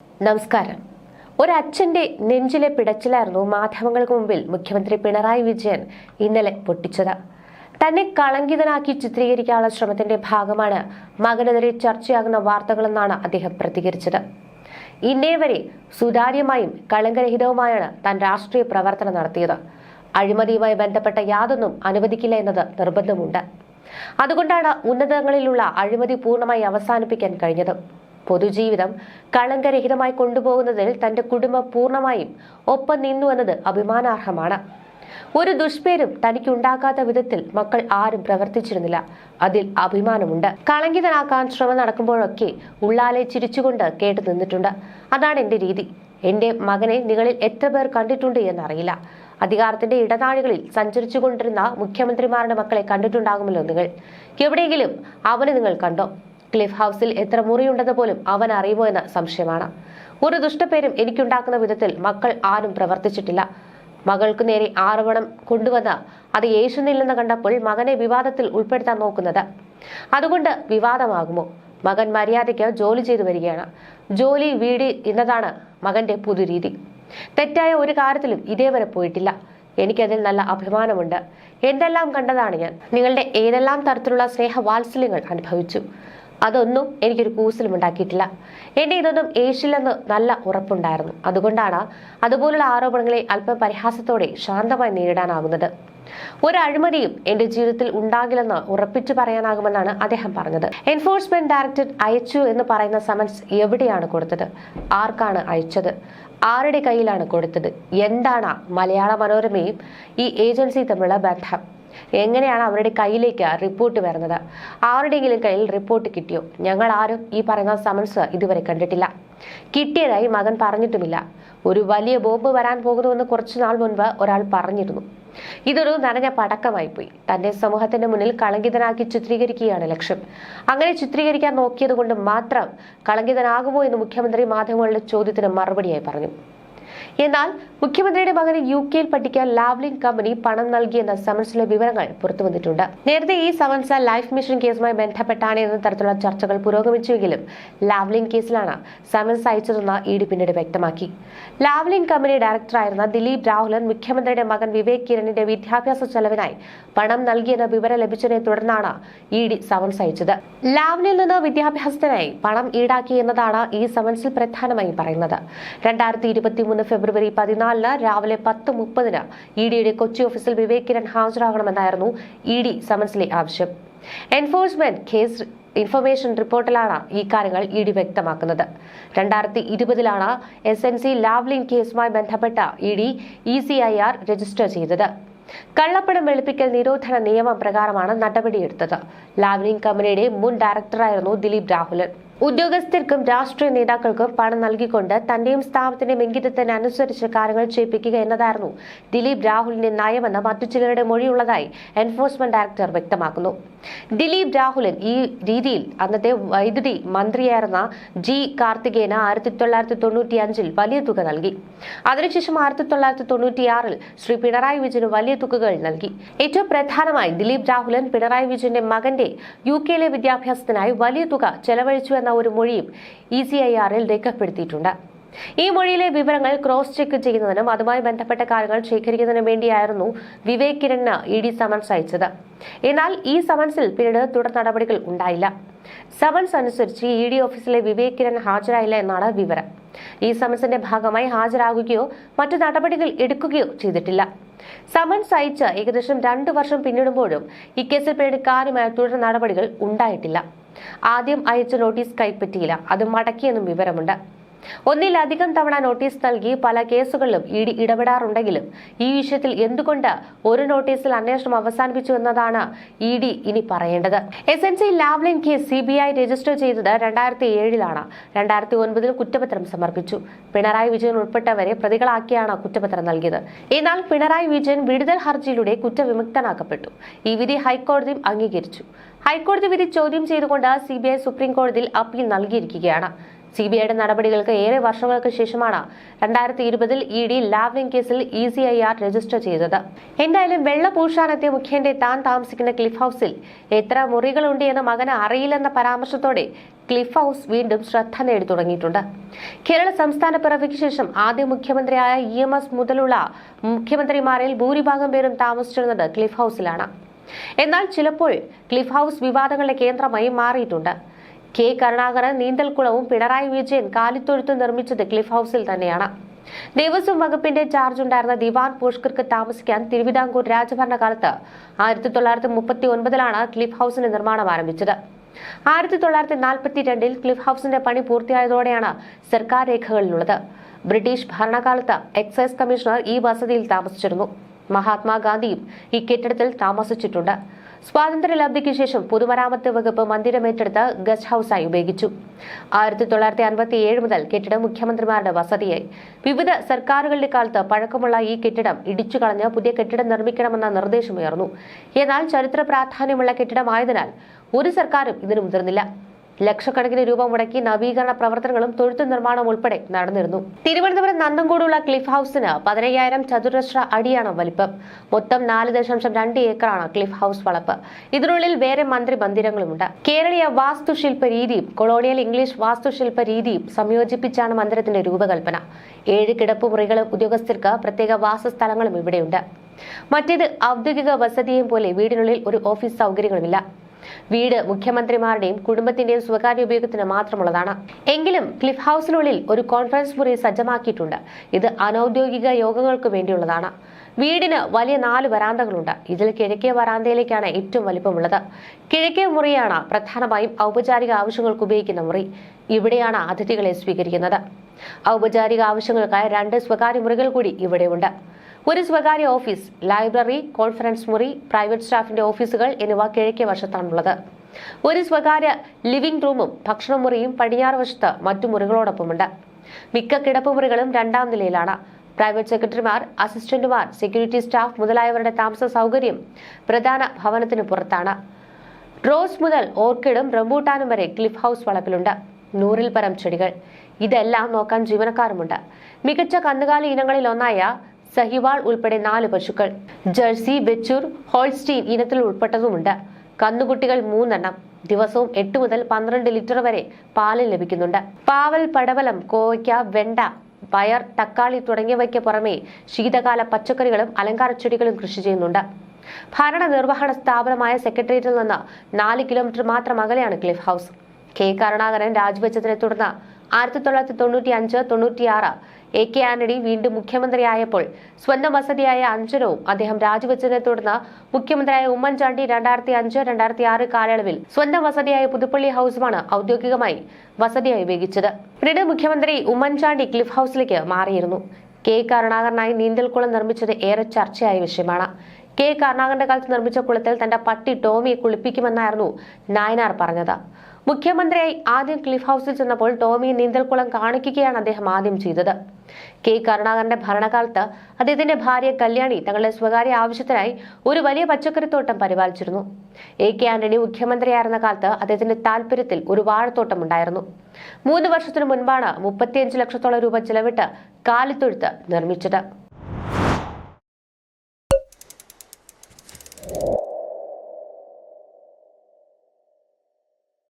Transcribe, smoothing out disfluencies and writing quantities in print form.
നമസ്കാരം. ഒരച്ഛന്റെ നെഞ്ചിലെ പിടച്ചിലായിരുന്നു മാധ്യമങ്ങൾക്ക് മുമ്പിൽ മുഖ്യമന്ത്രി പിണറായി വിജയൻ ഇന്നലെ പൊട്ടിച്ചത്. തന്നെ കളങ്കിതനാക്കി ചിത്രീകരിക്കാനുള്ള ശ്രമത്തിന്റെ ഭാഗമാണ് മകനെതിരെ ചർച്ചയാകുന്ന വാർത്തകളെന്നാണ് അദ്ദേഹം പ്രതികരിച്ചത്. ഇന്നേ വരെ സുതാര്യമായും കളങ്കരഹിതവുമായാണ് താൻ രാഷ്ട്രീയ പ്രവർത്തനം നടത്തിയത്. അഴിമതിയുമായി ബന്ധപ്പെട്ട യാതൊന്നും അനുവദിക്കില്ല എന്നത് നിർബന്ധമുണ്ട്. അതുകൊണ്ടാണ് ഉന്നതങ്ങളിലുള്ള അഴിമതി പൂർണ്ണമായി അവസാനിപ്പിക്കാൻ കഴിഞ്ഞത്. പൊതുജീവിതം കളങ്കരഹിതമായി കൊണ്ടുപോകുന്നതിൽ തന്റെ കുടുംബം പൂർണ്ണമായും ഒപ്പം നിന്നു എന്നത് അഭിമാനാർഹമാണ്. ഒരു ദുഷ്പേരും തനിക്കുണ്ടാക്കാത്ത വിധത്തിൽ മക്കൾ ആരും പ്രവർത്തിച്ചിരുന്നില്ല. അതിൽ അഭിമാനമുണ്ട്. കളങ്കിതനാക്കാൻ ശ്രമം നടക്കുമ്പോഴൊക്കെ ഉള്ളാലെ ചിരിച്ചുകൊണ്ട് കേട്ടു നിന്നിട്ടുണ്ട്. അതാണ് എന്റെ രീതി. എന്റെ മകനെ നിങ്ങളിൽ എത്ര പേർ കണ്ടിട്ടുണ്ട് എന്നറിയില്ല. അധികാരത്തിന്റെ ഇടനാഴികളിൽ സഞ്ചരിച്ചു കൊണ്ടിരുന്ന മുഖ്യമന്ത്രിമാരുടെ മക്കളെ കണ്ടിട്ടുണ്ടാകുമല്ലോ നിങ്ങൾ. എവിടെയെങ്കിലും അവനെ നിങ്ങൾ കണ്ടോ? ക്ലിഫ് ഹൗസിൽ എത്ര മുറിയുണ്ടെന്ന് പോലും അവൻ അറിയുമോ എന്ന സംശയമാണ്. ഒരു ദുഷ്ടപ്പേരും എനിക്കുണ്ടാക്കുന്ന വിധത്തിൽ മക്കൾ ആരും പ്രവർത്തിച്ചിട്ടില്ല. മകൾക്ക് നേരെ ആരോപണം കൊണ്ടുവന്ന് അത് യേശുന്നില്ലെന്ന് കണ്ടപ്പോൾ മകനെ വിവാദത്തിൽ ഉൾപ്പെടുത്താൻ നോക്കുന്നത്. അതുകൊണ്ട് വിവാദമാകുമോ? മകൻ മര്യാദയ്ക്ക് ജോലി ചെയ്തു വരികയാണ്. ജോലി വീട് എന്നതാണ് മകന്റെ പുതുരീതി. തെറ്റായ ഒരു കാര്യത്തിലും ഇതേവരെ പോയിട്ടില്ല. എനിക്കതിൽ നല്ല അഭിമാനമുണ്ട്. എന്തെല്ലാം കണ്ടതാണ് ഞാൻ. നിങ്ങളുടെ ഏതെല്ലാം തരത്തിലുള്ള സ്നേഹവാത്സല്യങ്ങൾ അനുഭവിച്ചു. അതൊന്നും എനിക്കൊരു കൂസലും ഉണ്ടാക്കിയിട്ടില്ല. എന്റെ ഇതൊന്നും ഏശില്ലെന്ന് നല്ല ഉറപ്പുണ്ടായിരുന്നു. അതുകൊണ്ടാണ് അതുപോലുള്ള ആരോപണങ്ങളെ അല്പം പരിഹാസത്തോടെ ശാന്തമായി നേരിടാനാകുന്നത്. ഒരു അഴിമതിയും എന്റെ ജീവിതത്തിൽ ഉണ്ടാകില്ലെന്ന് ഉറപ്പിച്ചു പറയാനാകുമെന്നാണ് അദ്ദേഹം പറഞ്ഞത്. എൻഫോഴ്സ്മെന്റ് ഡയറക്ടറേറ്റ് അയച്ചു എന്ന് പറയുന്ന സമൻസ് എവിടെയാണ് കൊടുത്തത്? ആർക്കാണ് അയച്ചത്? ആരുടെ കയ്യിലാണ് കൊടുത്തത്? എന്താണ് മലയാള മനോരമയും ഈ ഏജൻസി തമ്മിലുള്ള ബന്ധം? എങ്ങനെയാണ് അവരുടെ കയ്യിലേക്ക് റിപ്പോർട്ട് വരുന്നത്? ആരുടെയെങ്കിലും കയ്യിൽ റിപ്പോർട്ട് കിട്ടിയോ? ഞങ്ങൾ ആരും ഈ പറയുന്ന സമൻസ് ഇതുവരെ കണ്ടിട്ടില്ല. കിട്ടിയതായി മകൻ പറഞ്ഞിട്ടുമില്ല. ഒരു വലിയ ബോംബ് വരാൻ പോകുന്നുവെന്ന് കുറച്ചുനാൾ മുൻപ് ഒരാൾ പറഞ്ഞിരുന്നു. ഇതൊരു നനഞ്ഞ പടക്കമായി പോയി. തന്നെ സമൂഹത്തിന്റെ മുന്നിൽ കളങ്കിതനാക്കി ചിത്രീകരിക്കുകയാണ് ലക്ഷ്യം. അങ്ങനെ ചിത്രീകരിക്കാൻ നോക്കിയത് കൊണ്ട് മാത്രം കളങ്കിതനാകുമോ എന്ന് മുഖ്യമന്ത്രി മാധ്യമങ്ങളുടെ ചോദ്യത്തിന് മറുപടിയായി പറഞ്ഞു. എന്നാൽ മുഖ്യമന്ത്രിയുടെ മകന് UK പഠിക്കാൻ ലാവ്ലിൻ കമ്പനി പണം നൽകിയെന്ന സമൻസിലെ വിവരങ്ങൾ പുറത്തുവന്നിട്ടുണ്ട്. നേരത്തെ ഈ സമൻസ് ലൈഫ് മിഷൻ കേസുമായി ബന്ധപ്പെട്ടാണ് എന്ന തരത്തിലുള്ള ചർച്ചകൾ പുരോഗമിച്ചുവെങ്കിലും ലാവ്ലിൻ കേസിലാണ് സമൻസ് അയച്ചതെന്ന് ED പിന്നീട് വ്യക്തമാക്കി. ലാവ്ലിൻ കമ്പനി ഡയറക്ടറായിരുന്ന ദിലീപ് രാഹുലൻ മുഖ്യമന്ത്രിയുടെ മകൻ വിവേക് കിരണിന്റെ വിദ്യാഭ്യാസ ചെലവിനായി പണം നൽകിയെന്ന വിവരം ലഭിച്ചതിനെ തുടർന്നാണ് ED സമൻസ് അയച്ചത്. ലാവ്ലിനിൽ നിന്ന് വിദ്യാഭ്യാസത്തിനായി പണം ഈടാക്കി എന്നതാണ് ഈ സമൻസിൽ പ്രധാനമായും പറയുന്നത്. 2023 ഫെബ്രുവരി 14 രാവിലെ 10:30 EDയുടെ കൊച്ചി ഓഫീസിൽ വിവേക് കിരൺ ഹാജരാകണമെന്നായിരുന്നു ED സമൻസിലെ ആവശ്യം. എൻഫോഴ്സ്മെന്റ് കേസ് ഇൻഫർമേഷൻ റിപ്പോർട്ടിലാണ് ഈ കാര്യങ്ങൾ ED വ്യക്തമാക്കുന്നത്. 2020 SNC ലാവ്ലിൻ കേസുമായി ബന്ധപ്പെട്ട ED ECIR രജിസ്റ്റർ ചെയ്തത്. കള്ളപ്പണം വെളുപ്പിക്കൽ നിരോധന നിയമം പ്രകാരമാണ് നടപടിയെടുത്തത്. ലാവ്ലിൻ കമ്പനിയുടെ മുൻ ഡയറക്ടറായിരുന്നു ദിലീപ് രാഹുലൻ. ഉദ്യോഗസ്ഥർക്കും രാഷ്ട്രീയ നേതാക്കൾക്കും പണം നൽകിക്കൊണ്ട് തന്റെയും സ്ഥാപനത്തിന്റെയും ഇംഗിതത്തിന് അനുസരിച്ച് കാര്യങ്ങൾ ചെയ്യിപ്പിക്കുക എന്നതായിരുന്നു ദിലീപ് രാഹുലിന്റെ നയമെന്ന് മറ്റു ചിലരുടെ മൊഴിയുള്ളതായി എൻഫോഴ്സ്മെന്റ് ഡയറക്ടർ വ്യക്തമാക്കുന്നു. ദിലീപ് രാഹുലൻ ഈ രീതിയിൽ അന്നത്തെ വൈദ്യുതി മന്ത്രിയായിരുന്ന G കാർത്തികേയന് 1995 വലിയ തുക നൽകി. അതിനുശേഷം 1996 ശ്രീ പിണറായി വിജയന് വലിയ തുകകൾ നൽകി. ഏറ്റവും പ്രധാനമായി ദിലീപ് രാഹുലൻ പിണറായി വിജയന്റെ മകന്റെ UK വിദ്യാഭ്യാസത്തിനായി വലിയ തുക ചെലവഴിച്ചു എന്ന ഒരു മൊഴിയും ECIRൽ രേഖപ്പെടുത്തിയിട്ടുണ്ട്. ഈ മൊഴിയിലെ വിവരങ്ങൾ ക്രോസ് ചെക്ക് ചെയ്യുന്നതിനും അതുമായി ബന്ധപ്പെട്ട കാര്യങ്ങൾ ശേഖരിക്കുന്നതിനും വേണ്ടിയായിരുന്നു വിവേക് കിരണിന് ED സമൻസ് അയച്ചത്. എന്നാൽ ഈ സമൻസിൽ പിന്നീട് തുടർ നടപടികൾ ഉണ്ടായില്ല. സമൻസ് അനുസരിച്ച് ED ഓഫീസിലെ വിവേക് കിരൺ ഹാജരായില്ല എന്നാണ് വിവരം. ഈ സമൻസിന്റെ ഭാഗമായി ഹാജരാകുകയോ മറ്റു നടപടികൾ എടുക്കുകയോ ചെയ്തിട്ടില്ല. സമൻസ് അയച്ച് ഏകദേശം 2 വർഷം പിന്നിടുമ്പോഴും ഇക്കേസിൽ പിന്നീട് കാര്യമായ തുടർ നടപടികൾ ഉണ്ടായിട്ടില്ല. ആദ്യം അയച്ച നോട്ടീസ് കൈപ്പറ്റിയില്ല. അത് മടക്കിയെന്നും വിവരമുണ്ട്. ഒന്നിലധികം തവണ നോട്ടീസ് നൽകി പല കേസുകളിലും ED ഇടപെടാറുണ്ടെങ്കിലും ഈ വിഷയത്തിൽ എന്തുകൊണ്ട് ഒരു നോട്ടീസിൽ അന്വേഷണം അവസാനിപ്പിച്ചു എന്നതാണ് ED ഇനി പറയേണ്ടത്. SNC Lavalin case CBI register ചെയ്തത് 2007 2009 കുറ്റപത്രം സമർപ്പിച്ചു. പിണറായി വിജയൻ ഉൾപ്പെട്ടവരെ പ്രതികളാക്കിയാണ് കുറ്റപത്രം നൽകിയത്. എന്നാൽ പിണറായി വിജയൻ വിടുതൽ ഹർജിയിലൂടെ കുറ്റവിമുക്തനാക്കപ്പെട്ടു. ഈ വിധി ഹൈക്കോടതിയും അംഗീകരിച്ചു. ഹൈക്കോടതി വിധി ചോദ്യം ചെയ്തുകൊണ്ട് CBI സുപ്രീം കോടതിയിൽ അപ്പീൽ നൽകിയിരിക്കുകയാണ്. CBIയുടെ നടപടികൾക്ക് ഏറെ വർഷങ്ങൾക്ക് ശേഷമാണ് 2020 ED ലാവ്ലിൻ കേസിൽ ECIR രജിസ്റ്റർ ചെയ്തത്. എന്തായാലും വെള്ളപൂശാനെത്തിയ മുഖ്യന്റെ താൻ താമസിക്കുന്ന ക്ലിഫ് ഹൌസിൽ എത്ര മുറികളുണ്ട് എന്ന് മകന് അറിയില്ലെന്ന പരാമർശത്തോടെ ക്ലിഫ് ഹൌസ് വീണ്ടും ശ്രദ്ധ നേടി തുടങ്ങിയിട്ടുണ്ട്. കേരള സംസ്ഥാന പിറവിക്ക് ശേഷം ആദ്യ മുഖ്യമന്ത്രിയായ EMS മുതലുള്ള മുഖ്യമന്ത്രിമാരിൽ ഭൂരിഭാഗം പേരും താമസിച്ചിരുന്നത് ക്ലിഫ് ഹൌസിലാണ്. എന്നാൽ ചിലപ്പോൾ ക്ലിഫ് ഹൌസ് വിവാദങ്ങളുടെ കേന്ദ്രമായി മാറിയിട്ടുണ്ട്. K. കരുണാകരൻ നീന്തൽക്കുളവും പിണറായി വിജയൻ കാലിത്തൊഴുത്തും നിർമ്മിച്ചത് ക്ലിഫ് ഹൌസിൽ തന്നെയാണ്. ദേവസ്വം വകുപ്പിന്റെ ചാർജ് ഉണ്ടായിരുന്ന ദിവാൻ പുഷ്കർക്ക് താമസിക്കാൻ തിരുവിതാംകൂർ രാജഭരണകാലത്ത് 1939 ക്ലിഫ് ഹൌസിന്റെ നിർമ്മാണം ആരംഭിച്ചത്. 1942 ക്ലിഫ് ഹൌസിന്റെ പണി പൂർത്തിയായതോടെയാണ് സർക്കാർ രേഖകളിലുള്ളത്. ബ്രിട്ടീഷ് ഭരണകാലത്ത് എക്സൈസ് കമ്മീഷണർ ഈ വസതിയിൽ താമസിച്ചിരുന്നു. മഹാത്മാഗാന്ധിയും ഈ കെട്ടിടത്തിൽ താമസിച്ചിട്ടുണ്ട്. സ്വാതന്ത്ര്യലബ്ധിക്ക് ശേഷം പൊതുമരാമത്ത് വകുപ്പ് മന്ദിരം ഏറ്റെടുത്ത് ഗസ്റ്റ് ഹൌസായി ഉപയോഗിച്ചു. 1957 മുതൽ കെട്ടിടം മുഖ്യമന്ത്രിമാരുടെ വസതിയായി. വിവിധ സർക്കാരുകളുടെ കാലത്ത് പഴക്കമുള്ള ഈ കെട്ടിടം ഇടിച്ചു കളഞ്ഞ് പുതിയ കെട്ടിടം നിർമ്മിക്കണമെന്ന നിർദ്ദേശമുയർന്നു. എന്നാൽ ചരിത്ര പ്രാധാന്യമുള്ള കെട്ടിടമായതിനാൽ ഒരു സർക്കാരും ഇതിന് മുതിർന്നില്ല. ലക്ഷക്കണക്കിന് രൂപ മുടക്കി നവീകരണ പ്രവർത്തനങ്ങളും തൊഴുത്ത് നിർമ്മാണവും ഉൾപ്പെടെ നടന്നിരുന്നു. തിരുവനന്തപുരം നന്തൻകൂടുള്ള ക്ലിഫ് ഹൌസിന് 15,000 ചതുരശ്ര അടിയാണ് വലിപ്പം. മൊത്തം 4.2 ഏക്കറാണ് ക്ലിഫ് ഹൌസ് വളപ്പ്. ഇതിനുള്ളിൽ വേറെ മന്ദിരങ്ങളുമുണ്ട്. കേരളീയ വാസ്തുശില്പ രീതിയും കൊളോണിയൽ ഇംഗ്ലീഷ് വാസ്തുശില്പ രീതിയും സംയോജിപ്പിച്ചാണ് മന്ദിരത്തിന്റെ രൂപകൽപ്പന. 7 കിടപ്പുമുറികളും ഉദ്യോഗസ്ഥർക്ക് പ്രത്യേക വാസസ്ഥലങ്ങളും ഇവിടെയുണ്ട്. മറ്റേത് ഔദ്യോഗിക വസതിയെയും പോലെ വീടിനുള്ളിൽ ഒരു ഓഫീസ് സൗകര്യങ്ങളുമില്ല. വീട് മുഖ്യമന്ത്രിമാരുടെയും കുടുംബത്തിന്റെയും സ്വകാര്യ ഉപയോഗത്തിന് മാത്രമുള്ളതാണ്. എങ്കിലും ക്ലിഫ് ഹൌസിനുള്ളിൽ ഒരു കോൺഫറൻസ് മുറി സജ്ജമാക്കിയിട്ടുണ്ട്. ഇത് അനൌദ്യോഗിക യോഗങ്ങൾക്ക് വേണ്ടിയുള്ളതാണ്. വീടിന് വലിയ 4 വരാന്തകളുണ്ട്. ഇതിൽ കിഴക്കേ വരാന്തയിലേക്കാണ് ഏറ്റവും വലിപ്പമുള്ളത്. കിഴക്കേ മുറിയാണ് പ്രധാനമായും ഔപചാരിക ആവശ്യങ്ങൾക്ക് ഉപയോഗിക്കുന്ന മുറി. ഇവിടെയാണ് അതിഥികളെ സ്വീകരിക്കുന്നത്. ഔപചാരിക ആവശ്യങ്ങൾക്കായി 2 സ്വകാര്യ മുറികൾ കൂടി ഇവിടെയുണ്ട്. ഒരു സ്വകാര്യ ഓഫീസ്, ലൈബ്രറി, കോൺഫറൻസ് മുറി, പ്രൈവറ്റ് സ്റ്റാഫിന്റെ ഓഫീസുകൾ എന്നിവ കിഴക്കേ വശത്താണുള്ളത്. ഒരു സ്വകാര്യ ലിവിംഗ് റൂമും ഭക്ഷണമുറിയും പടിഞ്ഞാറ് വശത്ത് മറ്റു മുറികളോടൊപ്പമുണ്ട്. മിക്ക കിടപ്പുമുറികളും 2ാം നിലയിലാണ്. പ്രൈവറ്റ് സെക്രട്ടറിമാർ, അസിസ്റ്റന്റുമാർ, സെക്യൂരിറ്റി സ്റ്റാഫ് മുതലായവരുടെ താമസ സൗകര്യം പ്രധാന ഭവനത്തിന് പുറത്താണ്. റോസ് മുതൽ ഓർക്കിഡും റംബൂട്ടാനും വരെ ക്ലിഫ് ഹൌസ് വളപ്പിലുണ്ട്. 100-ൽ പരം ചെടികൾ. ഇതെല്ലാം നോക്കാൻ ജീവനക്കാരുമുണ്ട്. മികച്ച കന്നുകാലി ഇനങ്ങളിൽ ഒന്നായ സഹിവാൾ ഉൾപ്പെടെ 4 പശുക്കൾ. ജേഴ്സി, വെച്ചൂർ, ഹോൾസ്റ്റീൻ ഇനത്തിൽ ഉൾപ്പെട്ടതുമുണ്ട്. കന്നുകുട്ടികൾ 3 എണ്ണം. ദിവസവും 8 മുതൽ 12 ലിറ്റർ വരെ പാല് ലഭിക്കുന്നുണ്ട്. പാവൽ, പടവലം, കോവയ്ക്ക, വെണ്ട, പയർ, തക്കാളി തുടങ്ങിയവയ്ക്ക് പുറമെ ശീതകാല പച്ചക്കറികളും അലങ്കാര ചെടികളും കൃഷി ചെയ്യുന്നുണ്ട്. ഭരണ നിർവഹണ സ്ഥാപനമായ സെക്രട്ടേറിയറ്റിൽ നിന്ന് 4 കിലോമീറ്റർ മാത്രം അകലെയാണ് ക്ലിഫ് ഹൌസ്. K. കരുണാകരൻ രാജിവെച്ചതിനെ തുടർന്ന് 1995-96 AK ആന്റണി വീണ്ടും മുഖ്യമന്ത്രിയായപ്പോൾ സ്വന്തം വസതിയായ അഞ്ചനവും അദ്ദേഹം രാജിവെച്ചതിനെ തുടർന്ന് മുഖ്യമന്ത്രിയായ ഉമ്മൻചാണ്ടി 2005-2006 കാലയളവിൽ സ്വന്തം വസതിയായ പുതുപ്പള്ളി ഹൌസുമാണ് ഔദ്യോഗികമായി വസതിയായി ഉപയോഗിച്ചത്. പിന്നീട് മുഖ്യമന്ത്രി ഉമ്മൻചാണ്ടി ക്ലിഫ് ഹൌസിലേക്ക് മാറിയിരുന്നു. K. കരുണാകരനായി നീന്തൽക്കുളം നിർമ്മിച്ചത് ഏറെ ചർച്ചയായ വിഷയമാണ്. K. കരുണാകരന്റെ കാലത്ത് നിർമ്മിച്ച കുളത്തിൽ തന്റെ പട്ടി ടോമിയെ കുളിപ്പിക്കുമെന്നായിരുന്നു നായനാർ പറഞ്ഞത്. മുഖ്യമന്ത്രിയായി ആദ്യം ക്ലിഫ് ഹൌസിൽ ചെന്നപ്പോൾ ടോമിയെ നീന്തൽക്കുളം കാണിക്കുകയാണ് അദ്ദേഹം ആദ്യം ചെയ്തത്. K. കരുണാകരന്റെ ഭരണകാലത്ത് അദ്ദേഹത്തിന്റെ ഭാര്യ കല്യാണി തങ്ങളുടെ സ്വകാര്യ ആവശ്യത്തിനായി ഒരു വലിയ പച്ചക്കറിത്തോട്ടം പരിപാലിച്ചിരുന്നു. AK ആന്റണി മുഖ്യമന്ത്രിയായിരുന്ന കാലത്ത് അദ്ദേഹത്തിന്റെ താൽപര്യത്തിൽ ഒരു വാഴത്തോട്ടം ഉണ്ടായിരുന്നു. 3 വർഷത്തിനു മുൻപാണ് 35 ലക്ഷത്തോളം രൂപ ചെലവിട്ട് കാലിത്തൊഴുത്ത് നിർമ്മിച്ചത്.